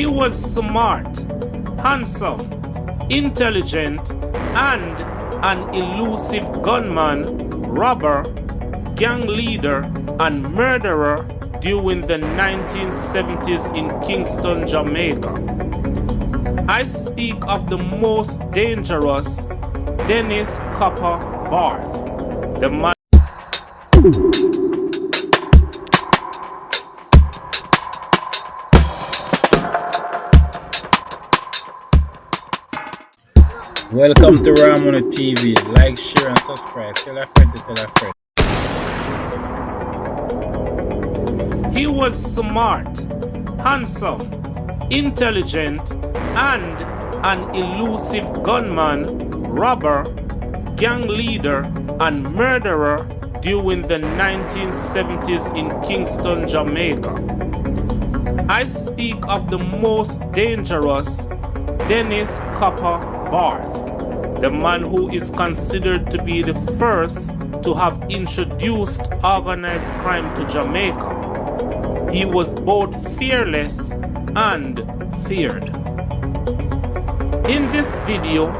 He was smart, handsome, intelligent, and an elusive gunman, robber, gang leader, and murderer during the 1970s in Kingston, Jamaica. I speak of the most dangerous Dennis Copper Barth, the man. Welcome to Ramona TV. Like, share, and subscribe. Tell a friend to tell a friend. He was smart, handsome, intelligent, and an elusive gunman, robber, gang leader, and murderer during the 1970s in Kingston, Jamaica. I speak of the most dangerous Dennis Copper Barth, the man who is considered to be the first to have introduced organized crime to Jamaica. He was both fearless and feared. In this video,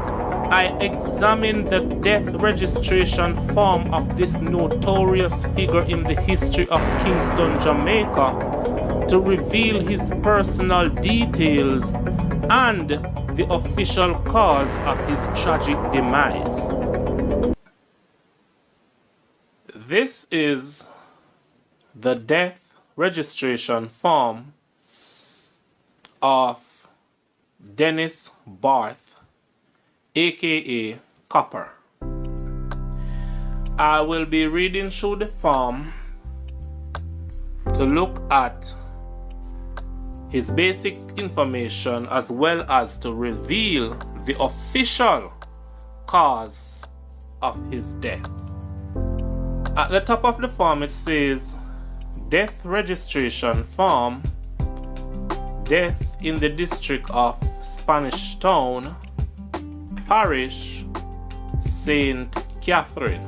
I examine the death registration form of this notorious figure in the history of Kingston, Jamaica, to reveal his personal details and the official cause of his tragic demise. This is the death registration form of Dennis Barth, aka Copper. I will be reading through the form to look at his basic information as well as to reveal the official cause of his death. At the top of the form it says Death Registration Form, Death in the District of Spanish Town, Parish, St. Catherine.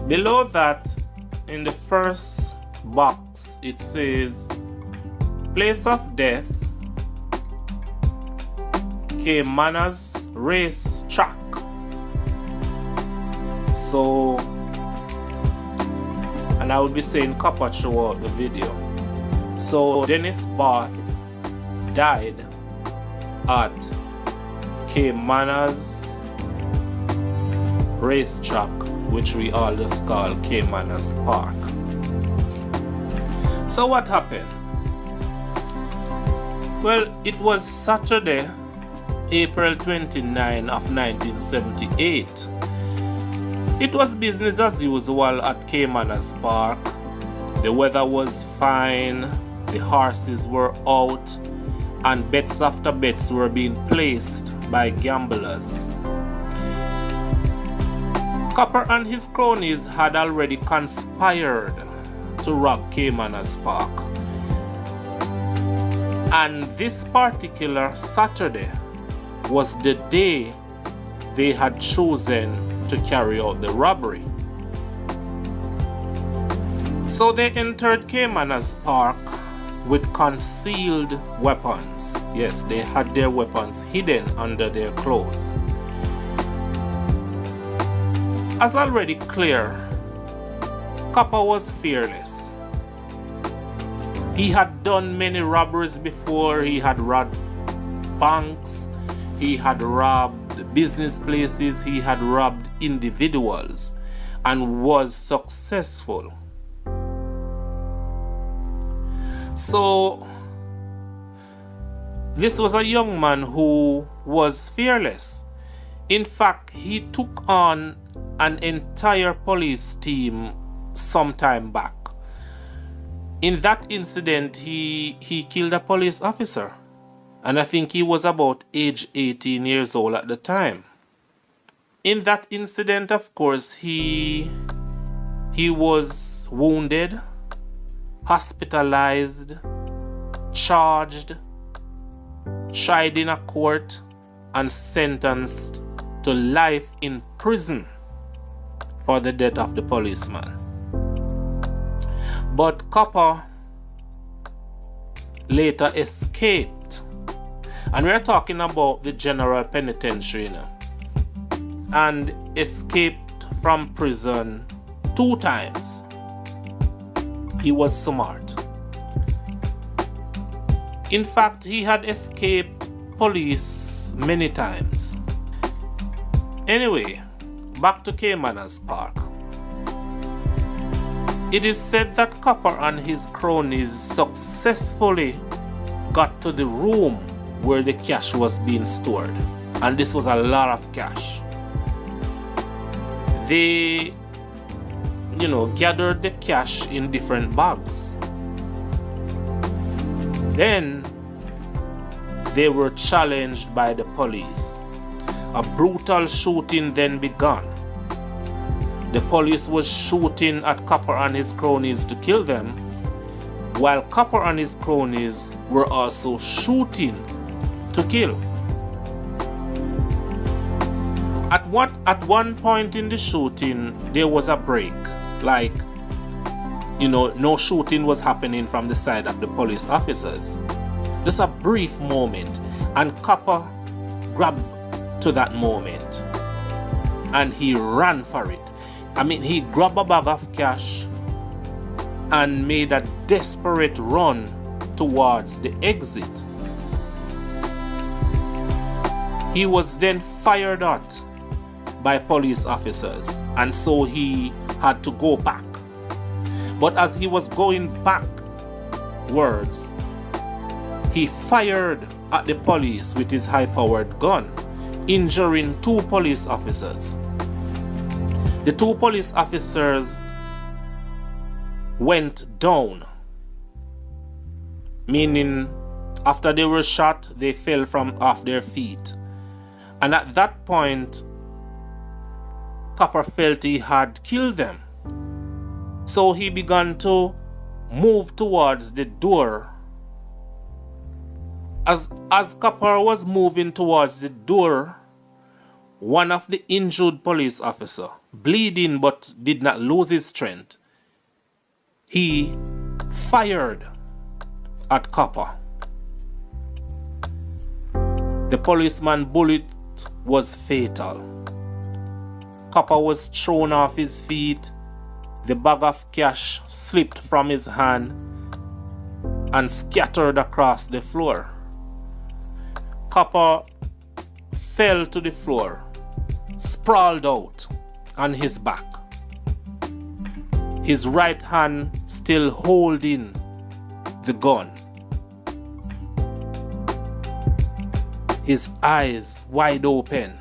Below that, in the first box, it says Place of Death, Caymanas Race Track. So, and I will be saying Copper throughout the video. So Dennis Barth died at Caymanas Racetrack, which we all just call Caymanas Park. So what happened? Well, it was Saturday, April 29 of 1978. It was business as usual at Caymanas Park. The weather was fine, the horses were out, and bets after bets were being placed by gamblers. Copper and his cronies had already conspired to rob Caymanas Park. And this particular Saturday was the day they had chosen to carry out the robbery. So they entered Caymanas Park with concealed weapons. Yes, they had their weapons hidden under their clothes. As already clear, Copper was fearless. He had done many robberies before. He had robbed banks, he had robbed business places, he had robbed individuals, and was successful. So this was a young man who was fearless. In fact, he took on an entire police team some time back. In that incident, he killed a police officer, and I think he was about age 18 years old at the time. In that incident, of course, he was wounded, hospitalized, charged, tried in a court, and sentenced to life in prison for the death of the policeman. But Copper later escaped. And we're talking about the General Penitentiary, you know, and escaped from prison 2 times. He was smart. In fact, he had escaped police many times. Anyway, back to Caymanas Park. It is said that Copper and his cronies successfully got to the room where the cash was being stored. And this was a lot of cash. They, gathered the cash in different bags. Then they were challenged by the police. A brutal shooting then began. The police was shooting at Copper and his cronies to kill them, while Copper and his cronies were also shooting to kill. At one point in the shooting, there was a break. No shooting was happening from the side of the police officers. Just a brief moment, and Copper grabbed to that moment and he ran for it. He grabbed a bag of cash and made a desperate run towards the exit. He was then fired at by police officers, and so he had to go back. But as he was going backwards, he fired at the police with his high-powered gun, injuring 2 police officers. The 2 police officers went down, meaning after they were shot, they fell from off their feet. And at that point, Copper felt he had killed them. So he began to move towards the door. As Copper was moving towards the door, one of the injured police officer, bleeding but did not lose his strength, he fired at Copper. The policeman's bullet was fatal. Copper was thrown off his feet. The bag of cash slipped from his hand and scattered across the floor. Copper fell to the floor, sprawled out on his back, his right hand still holding the gun, his eyes wide open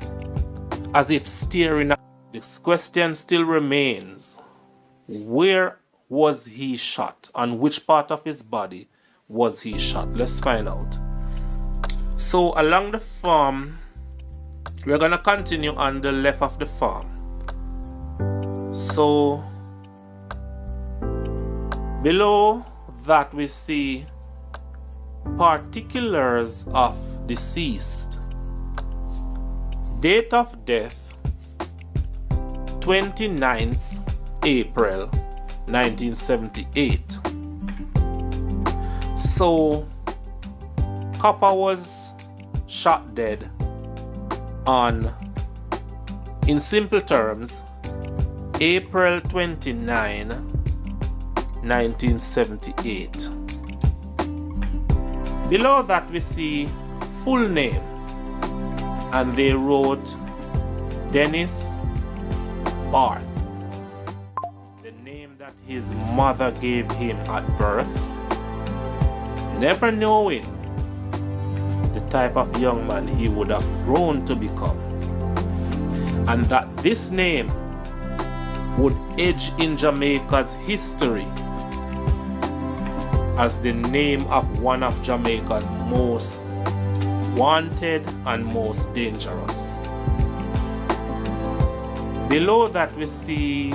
as if staring at. This question still remains: where was he shot? On which part of his body was he shot? Let's find out. So along the farm, we're gonna continue on the left of the farm. So below that we see particulars of deceased. Date of death 29th April 1978. So Copper was shot dead on, in simple terms, April 29, 1978. Below that we see full name, and they wrote Dennis Barth, the name that his mother gave him at birth, never knowing the type of young man he would have grown to become, and that this name would age in Jamaica's history as the name of one of Jamaica's most wanted and most dangerous. Below that we see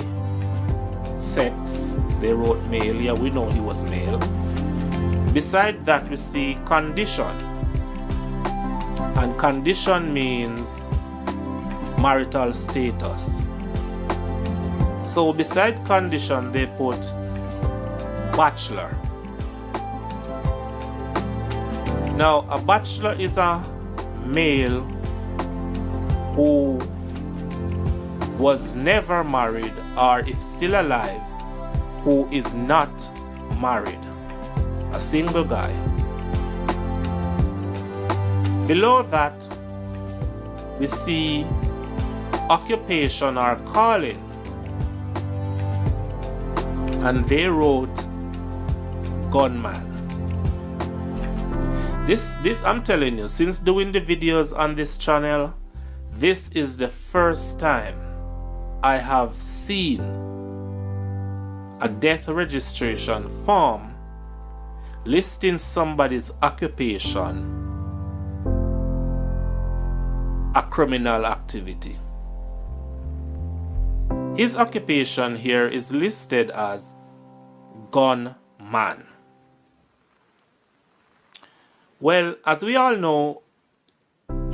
sex. They wrote male. Yeah, we know he was male. Beside that we see condition. And condition means marital status. So beside condition they put bachelor. Now, a bachelor is a male who was never married, or if still alive, who is not married. A single guy. Below that, we see occupation or calling, and they wrote gunman. This I'm telling you, since doing the videos on this channel, this is the first time I have seen a death registration form listing somebody's occupation a criminal activity. His occupation here is listed as gunman. Well, as we all know,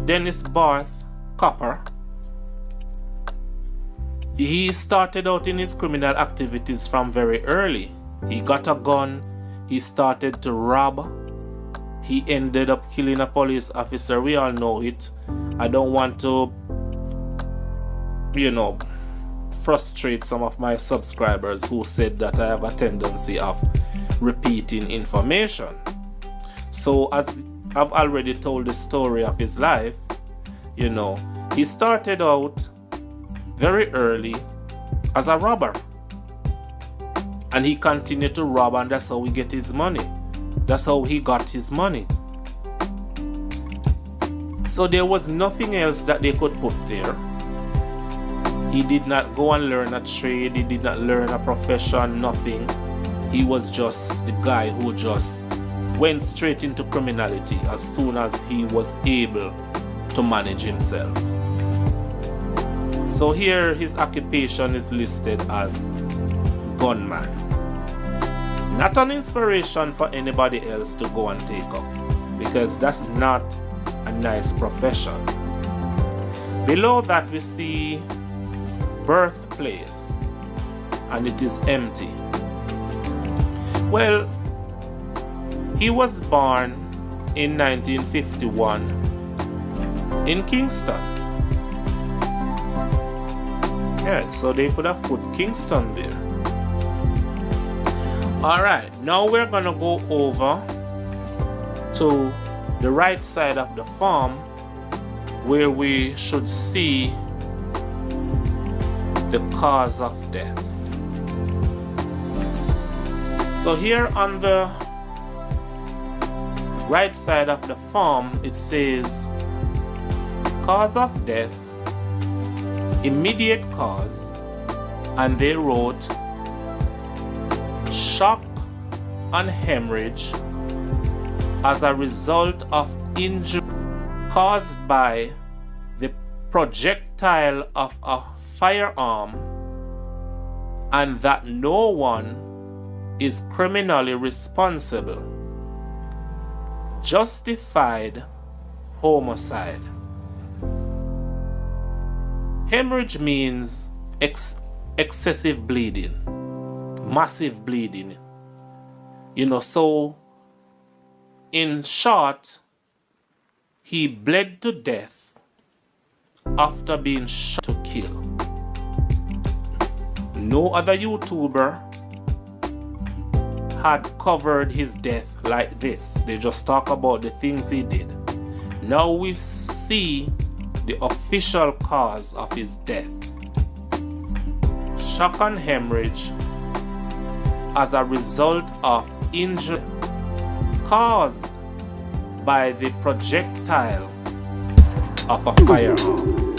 Dennis Barth Copper, he started out in his criminal activities from very early. He got a gun, he started to rob, he ended up killing a police officer. We all know it. I don't want to, frustrate some of my subscribers who said that I have a tendency of repeating information. So as I've already told the story of his life, he started out very early as a robber. And he continued to rob, and that's how he get his money. That's how he got his money. So there was nothing else that they could put there. He did not go and learn a trade. He did not learn a profession, nothing. He was just the guy who just went straight into criminality as soon as he was able to manage himself. So here his occupation is listed as gunman. Not an inspiration for anybody else to go and take up, because that's not a nice profession. Below that we see birthplace, and it is empty. Well, he was born in 1951 in Kingston. Yeah, so they could have put Kingston there. Alright, now we're gonna go over to the right side of the form where we should see the cause of death. So here on the right side of the form it says cause of death, immediate cause, and they wrote shock and hemorrhage as a result of injury caused by the projectile of a firearm, and that no one is criminally responsible. Justified homicide. Hemorrhage means excessive bleeding, massive bleeding. So in short, he bled to death after being shot to kill. No other YouTuber had covered his death like this. They just talk about the things he did. Now we see the official cause of his death. Shock and hemorrhage as a result of injury caused by the projectile of a firearm.